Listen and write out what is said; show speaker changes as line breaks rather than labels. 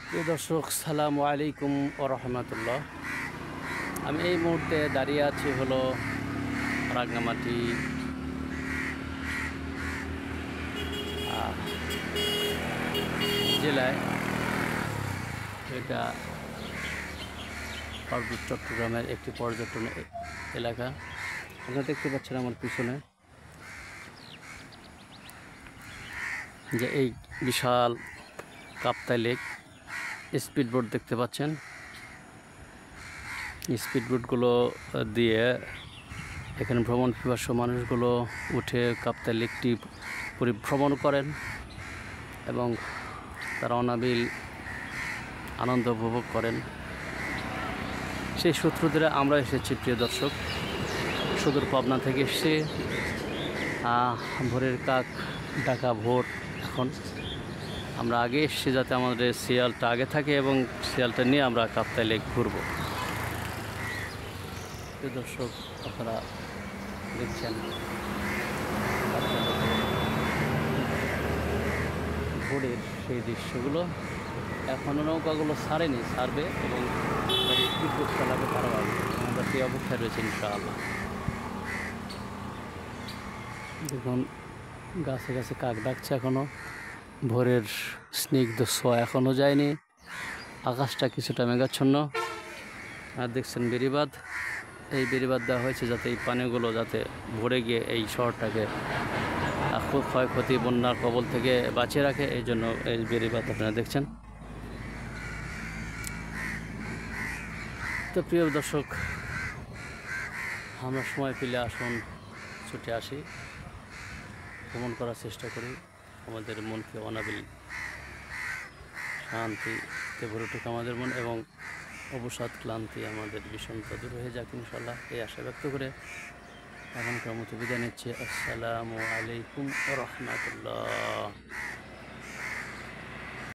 প্রিয় দর্শক, সালামু আলাইকুম ও রহমতুল্লাহ। আমি এই মুহূর্তে দাঁড়িয়ে আছি হলো রাঙ্গামাটি জেলায়। এটা পার্বত্য চট্টগ্রামের একটি পর্যটন এলাকা। আপনারা দেখতে পাচ্ছেন আমার পিছনে যে এই বিশাল কাপ্তাই লেক। স্পিড বোট দেখতে পাচ্ছেন। স্পিড বোটগুলো দিয়ে এখানে ভ্রমণ পিপাসু মানুষগুলো উঠে কাপ্তাই লেকটি পরিভ্রমণ করেন এবং তারা অনাবিল আনন্দ উপভোগ করেন। সেই সূত্র ধরে আমরা এসেছি প্রিয় দর্শক, সুদূর পাবনা থেকে এসেছি। ভোরের কাক ডাকা ভোর। এখন আমরা আগে এসেছি যাতে আমাদের শিয়ালটা আগে থাকে এবং শিয়ালটা নিয়ে আমরা কাপ্তাই লেক ঘুরব। প্রিয় দর্শক, আপনারা দেখছেন ভোরের সেই দৃশ্যগুলো। এখনও নৌকাগুলো ছাড়বে এবং বিদ্যুৎ চালাবে তারা। আমরা সেই অবস্থায় রয়েছে ইনশাআল্লাহ। দেখুন গাছে গাছে কাক ডাকছে। এখনও ভোরের স্নিগ্ধ ছোঁয়া এখনও যায়নি। আকাশটা কিছুটা মেঘাচ্ছন্ন। আর দেখছেন বেড়িবাঁধ। এই বেড়িবাঁধ দেওয়া হয়েছে যাতে এই পানিগুলো যাতে ভরে গিয়ে এই শহরটাকে ক্ষয়ক্ষতি বন্যার কবল থেকে বাঁচিয়ে রাখে। এই জন্য এই বেড়িবাঁধ আপনারা দেখছেন। তো প্রিয় দর্শক, আমরা সময় পেলে আসুন ছুটে আসি, ভ্রমণ করার চেষ্টা করি। আমাদের মনকে অনাবিল শান্তিতে ভরে উঠুক আমাদের মন এবং অবসাদ ক্লান্তি আমাদের বিষণ্ণতা দূর হয়ে যাক ইনশাআল্লাহ। এই আশা ব্যক্ত করে এখনকার মতো বিদায় নিচ্ছি। আসসালামু আলাইকুম ওয়া রাহমাতুল্লাহ।